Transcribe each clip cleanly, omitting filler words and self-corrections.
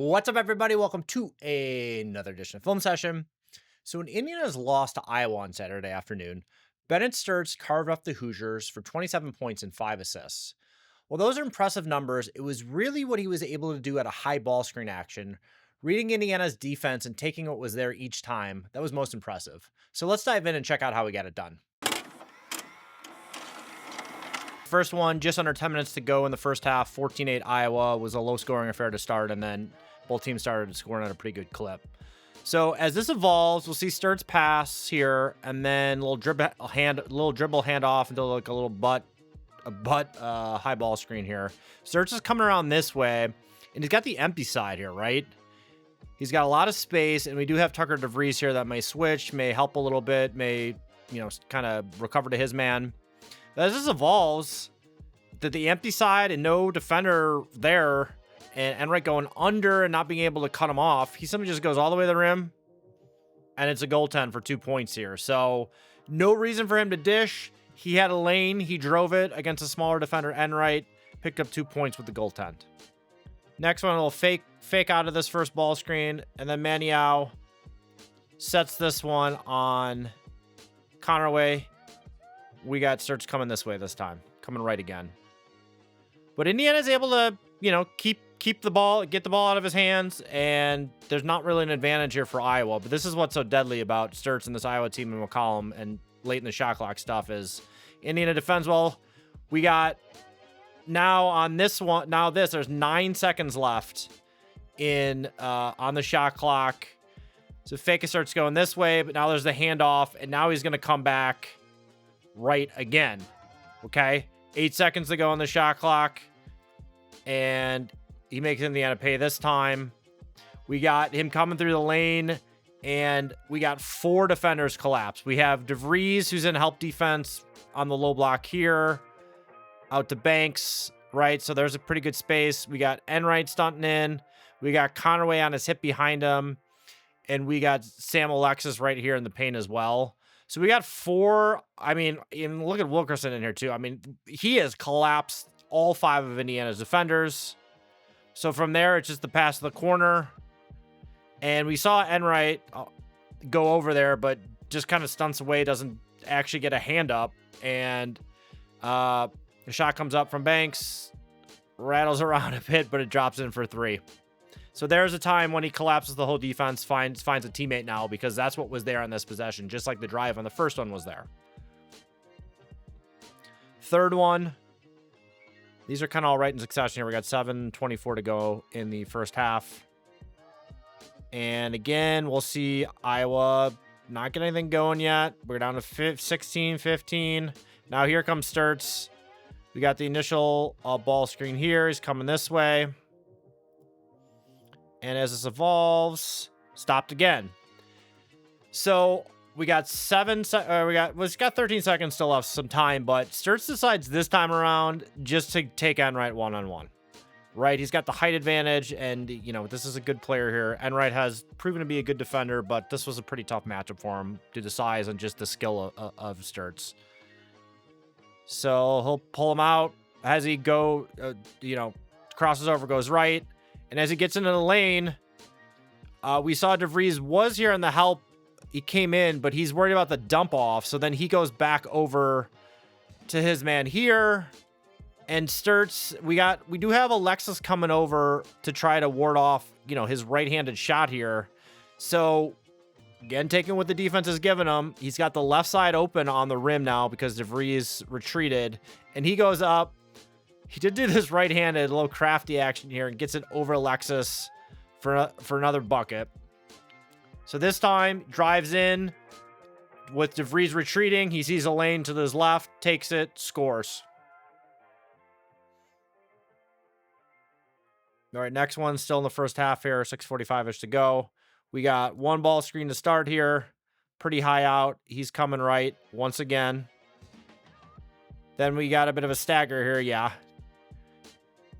What's up, everybody? Welcome to another edition of Film Session. So, when Indiana's lost to Iowa on Saturday afternoon, Bennett Stirtz carved up the Hoosiers for 27 points and 5 assists. While those are impressive numbers, it was really what he was able to do at a high ball screen action, reading Indiana's defense and taking what was there each time, that was most impressive. So, let's dive in and check out how he got it done. First one, just under 10 minutes to go in the first half. 14-8 Iowa was a low-scoring affair to start, and then both teams started scoring at a pretty good clip. So as this evolves, we'll see Sturtz pass here, and then a little dribble handoff into like a little high ball screen here. Sturtz is coming around this way, and he's got the empty side here, right? He's got a lot of space, and we do have Tucker DeVries here that may switch, may help a little bit, may kind of recover to his man. As this evolves, the empty side and no defender there, and Enright going under and not being able to cut him off, he simply just goes all the way to the rim, and it's a goaltend for 2 points here. So no reason for him to dish. He had a lane. He drove it against a smaller defender, Enright, picked up 2 points with the goaltend. Next one, a little fake out of this first ball screen, and then Maniau sets this one on Connerway. We got Sturtz coming this way this time, coming right again. But Indiana's able to, keep the ball, get the ball out of his hands, and there's not really an advantage here for Iowa. But this is what's so deadly about Sturtz and this Iowa team in McCollum and late in the shot clock stuff is Indiana defends well. We got now on this one, there's 9 seconds left in on the shot clock. So fake starts going this way, but now there's the handoff, and now he's going to come back right again. Okay, 8 seconds to go on the shot clock, and he makes Indiana pay this time. We got him coming through the lane, and we got 4 defenders collapse. We have DeVries, who's in help defense on the low block here, out to Banks, right? So there's a pretty good space. We got Enright stunting in. We got Connerway on his hip behind him, and we got Sam Alexis right here in the paint as well. So we got 4. I mean, even look at Wilkerson in here too. I mean, he has collapsed all 5 of Indiana's defenders. So from there, it's just the pass to the corner. And we saw Enright go over there, but just kind of stunts away, doesn't actually get a hand up. And the shot comes up from Banks, rattles around a bit, but it drops in for 3. So there's a time when he collapses the whole defense, finds a teammate now, because that's what was there on this possession, just like the drive on the first one was there. Third one. These are kind of all right in succession here. We got 7:24 to go in the first half. And again, we'll see Iowa not get anything going yet. We're down to 16-15. Now here comes Sturtz. We got the initial ball screen here. He's coming this way. And as this evolves, stopped again. So we got 13 seconds still left, some time, but Sturtz decides this time around just to take Enright one-on-one. Right? He's got the height advantage, and, this is a good player here. Enright has proven to be a good defender, but this was a pretty tough matchup for him due to size and just the skill of Sturtz. So he'll pull him out as he crosses over, goes right. And as he gets into the lane, we saw DeVries was here in the help. He came in, but he's worried about the dump off. So then he goes back over to his man here. And Sturtz, we do have Alexis coming over to try to ward off, his right-handed shot here. So again, taking what the defense has given him, he's got the left side open on the rim now because DeVries retreated, and he goes up. He did do this right-handed, a little crafty action here and gets it over Alexis for another bucket. So this time, drives in with DeVries retreating. He sees a lane to his left, takes it, scores. All right, next one, still in the first half here, 6:45-ish to go. We got 1 ball screen to start here. Pretty high out. He's coming right once again. Then we got a bit of a stagger here, yeah.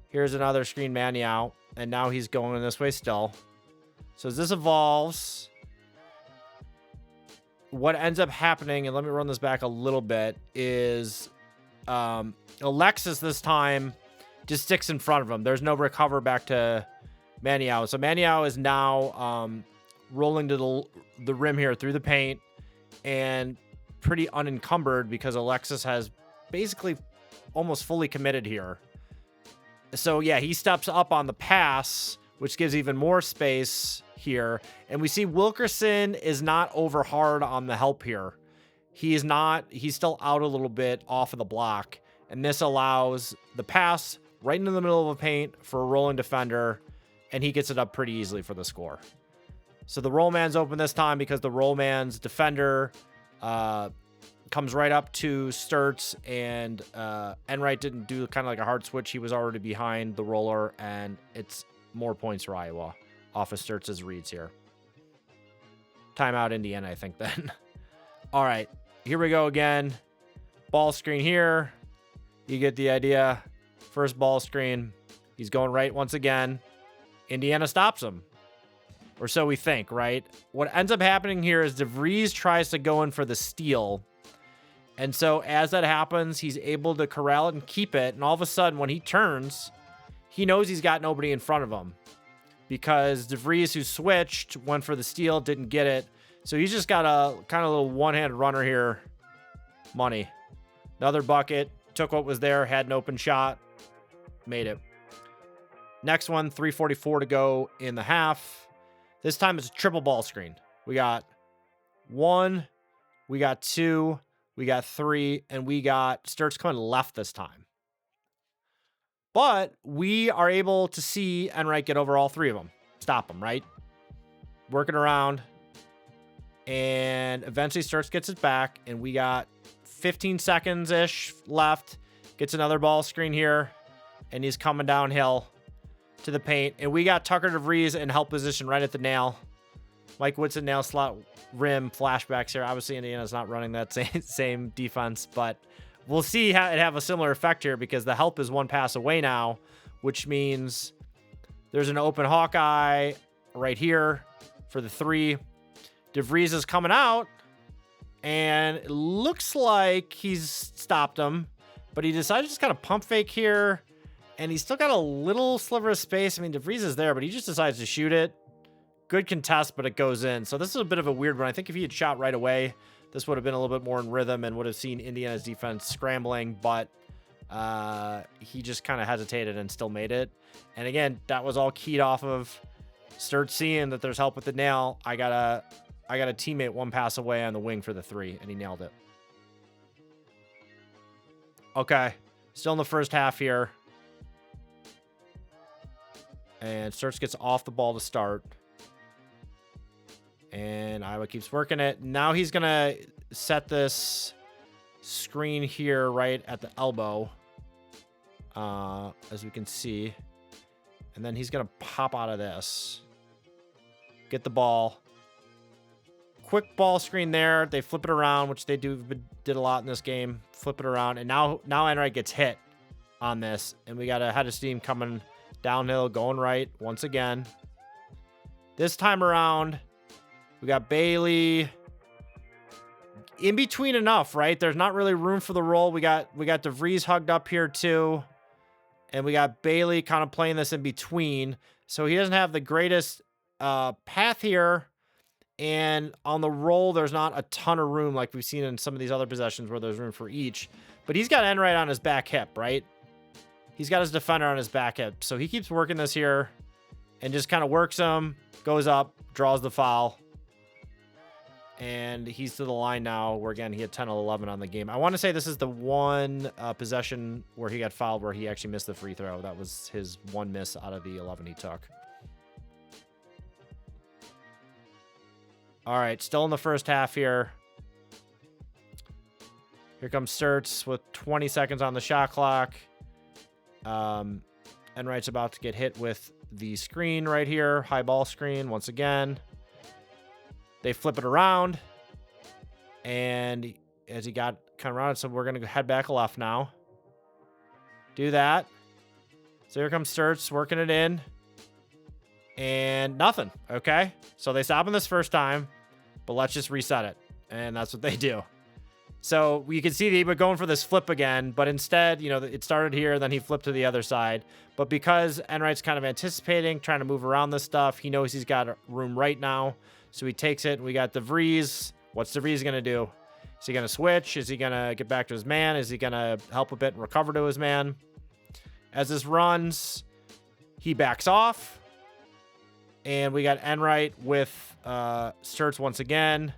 Here's another screen Maniau, and now he's going this way still. So as this evolves, what ends up happening, and let me run this back a little bit, is Alexis this time just sticks in front of him. There's no recover back to Maniau. So Maniau is now rolling to the rim here through the paint and pretty unencumbered because Alexis has basically almost fully committed here. So yeah, he steps up on the pass, which gives even more space here. And we see Wilkerson is not over hard on the help here. He's still out a little bit off of the block. And this allows the pass right into the middle of the paint for a rolling defender. And he gets it up pretty easily for the score. So the roll man's open this time because the roll man's defender comes right up to Stirtz, and Enright didn't do kind of like a hard switch. He was already behind the roller, and it's more points for Iowa off of Sturtz's reads here. Timeout Indiana, I think, then. All right, here we go again. Ball screen here. You get the idea. First ball screen. He's going right once again. Indiana stops him. Or so we think, right? What ends up happening here is DeVries tries to go in for the steal. And so as that happens, he's able to corral it and keep it. And all of a sudden, when he turns, he knows he's got nobody in front of him. Because DeVries, who switched, went for the steal, didn't get it. So he's just got a kind of little one-handed runner here. Money. Another bucket. Took what was there, had an open shot. Made it. Next one, 3:44 to go in the half. This time it's a triple ball screen. We got 1, we got 2, we got 3, and we got Stirtz coming left this time. But we are able to see Enright get over all 3 of them. Stop them, right? Working around. And eventually Stirtz gets it back, and we got 15 seconds-ish left. Gets another ball screen here, and he's coming downhill to the paint. And we got Tucker DeVries in help position right at the nail. Mike Woodson nail slot rim flashbacks here. Obviously, Indiana's not running that same defense, but we'll see how it have a similar effect here because the help is one pass away now, which means there's an open Hawkeye right here for the 3. DeVries is coming out, and it looks like he's stopped him, but he decided to just kind of pump fake here. And he's still got a little sliver of space. I mean, DeVries is there, but he just decides to shoot it. Good contest, but it goes in. So this is a bit of a weird one. I think if he had shot right away, this would have been a little bit more in rhythm and would have seen Indiana's defense scrambling. But he just kind of hesitated and still made it. And again, that was all keyed off of Stirtz seeing that there's help with the nail. I got a teammate one pass away on the wing for the 3, and he nailed it. Okay, still in the first half here. And Stirtz gets off the ball to start. And Iowa keeps working it. Now he's going to set this screen here right at the elbow. As we can see. And then he's going to pop out of this. Get the ball. Quick ball screen there. They flip it around, which they did a lot in this game. Flip it around. And now Enright gets hit on this. And we got a head of steam coming downhill, going right once again. This time around, we got Bailey in between enough, right? There's not really room for the roll. We got DeVries hugged up here too. And we got Bailey kind of playing this in between. So he doesn't have the greatest path here. And on the roll, there's not a ton of room like we've seen in some of these other possessions where there's room for each. But he's got Enright on his back hip, right? He's got his defender on his back hip. So he keeps working this here and just kind of works him, goes up, draws the foul. And he's to the line now where, again, he had 10 of 11 on the game. I want to say this is the one possession where he got fouled where he actually missed the free throw. That was his one miss out of the 11 he took. All right, still in the first half here. Here comes Stirtz with 20 seconds on the shot clock. Enright's about to get hit with the screen right here. High ball screen once again. They flip it around. And as he got kind of around, so we're going to head back left now. Do that. So here comes Stirtz working it in. And nothing. Okay. So they stop him this first time. But let's just reset it. And that's what they do. So you can see that he was going for this flip again, but instead, you know, it started here, then he flipped to the other side. But because Enright's kind of anticipating, trying to move around this stuff, he knows he's got room right now. So he takes it, and we got DeVries. What's DeVries going to do? Is he going to switch? Is he going to get back to his man? Is he going to help a bit and recover to his man? As this runs, he backs off. And we got Enright with Stirtz once again.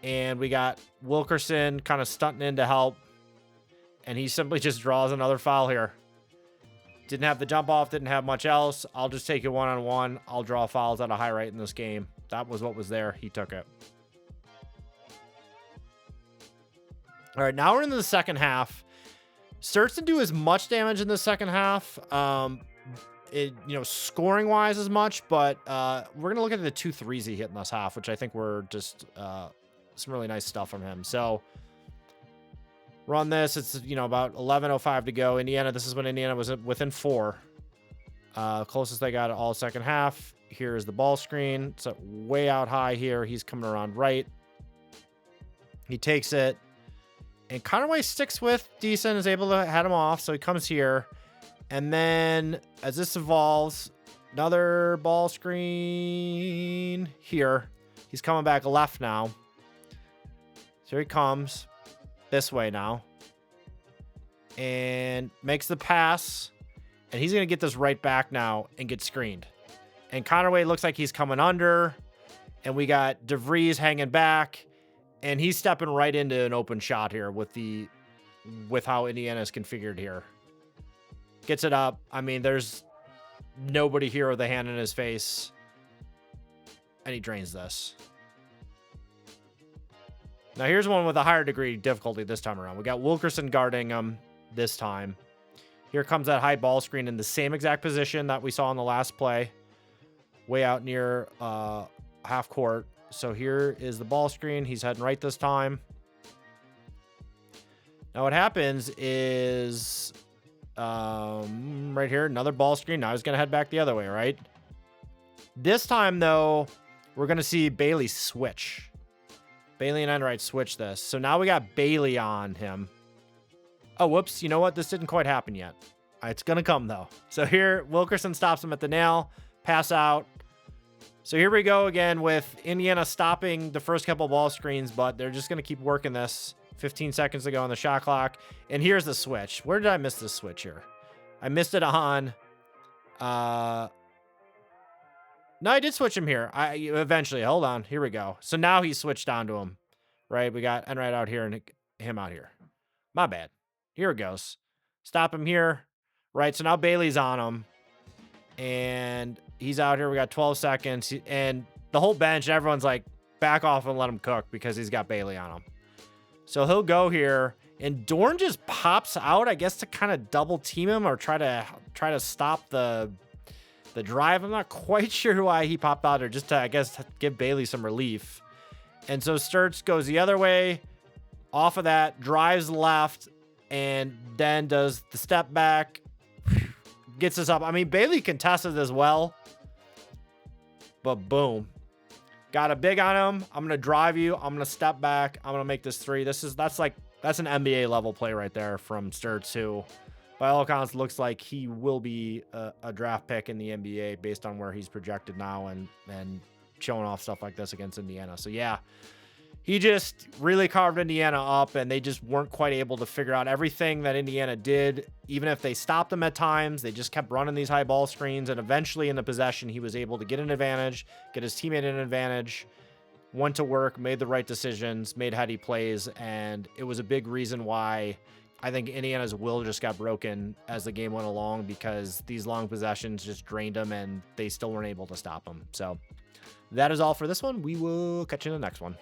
And we got Wilkerson kind of stunting in to help. And he simply just draws another foul here. Didn't have the jump off, didn't have much else. I'll just take it one-on-one. I'll draw fouls at a high rate in this game. That was what was there. He took it. All right, now we're into the second half. Stirtz didn't do as much damage in the second half. Scoring wise as much, but we're going to look at the 2 threes he hit in this half, which I think were just some really nice stuff from him. So run this. It's, about 11:05 to go. Indiana, this is when Indiana was within 4. Closest they got all second half. Here is the ball screen. It's way out high here. He's coming around right. He takes it. And Conaway sticks with decent, is able to head him off. So he comes here. And then as this evolves, another ball screen here. He's coming back left now. So here he comes this way now. And makes the pass. And he's going to get this right back now and get screened. And Conaway looks like he's coming under. And we got DeVries hanging back. And he's stepping right into an open shot here with how Indiana is configured here. Gets it up. I mean, there's nobody here with a hand in his face. And he drains this. Now here's one with a higher degree of difficulty this time around. We got Wilkerson guarding him this time. Here comes that high ball screen in the same exact position that we saw in the last play. Way out near half court. So here is the ball screen. He's heading right this time. Now what happens is right here, another ball screen. Now he's going to head back the other way, right? This time, though, we're going to see Bailey switch. Bailey and Enright switch this. So now we got Bailey on him. Oh, whoops. You know what? This didn't quite happen yet. It's going to come, though. So here, Wilkerson stops him at the nail. Pass out. So here we go again with Indiana stopping the first couple ball screens, but they're just going to keep working this. 15 seconds to go on the shot clock. And here's the switch. Where did I miss this switch here? I missed it on... No, I did switch him here. Eventually. Hold on. Here we go. So now he's switched on to him. Right? We got Enright out here and him out here. My bad. Here it goes. Stop him here. Right? So now Bailey's on him. And he's out here. We got 12 seconds. And the whole bench, everyone's like, back off and let him cook because he's got Bailey on him. So he'll go here. And Dorn just pops out, I guess, to kind of double team him or try to stop the drive. I'm not quite sure why he popped out, or just to, I guess, give Bailey some relief. And so Stirtz goes the other way, off of that, drives left, and then does the step back, gets us up. I mean, Bailey contested as well, but boom. Got a big on him. I'm going to drive you. I'm going to step back. I'm going to make this 3. That's an NBA level play right there from Stirtz, who by all accounts looks like he will be a draft pick in the NBA based on where he's projected now and showing off stuff like this against Indiana. So yeah, he just really carved Indiana up, and they just weren't quite able to figure out everything that Indiana did. Even if they stopped them at times, they just kept running these high ball screens, and eventually in the possession, he was able to get an advantage, get his teammate an advantage, went to work, made the right decisions, made heady plays, and it was a big reason why I think Indiana's will just got broken as the game went along, because these long possessions just drained them, and they still weren't able to stop them. So that is all for this one. We will catch you in the next one.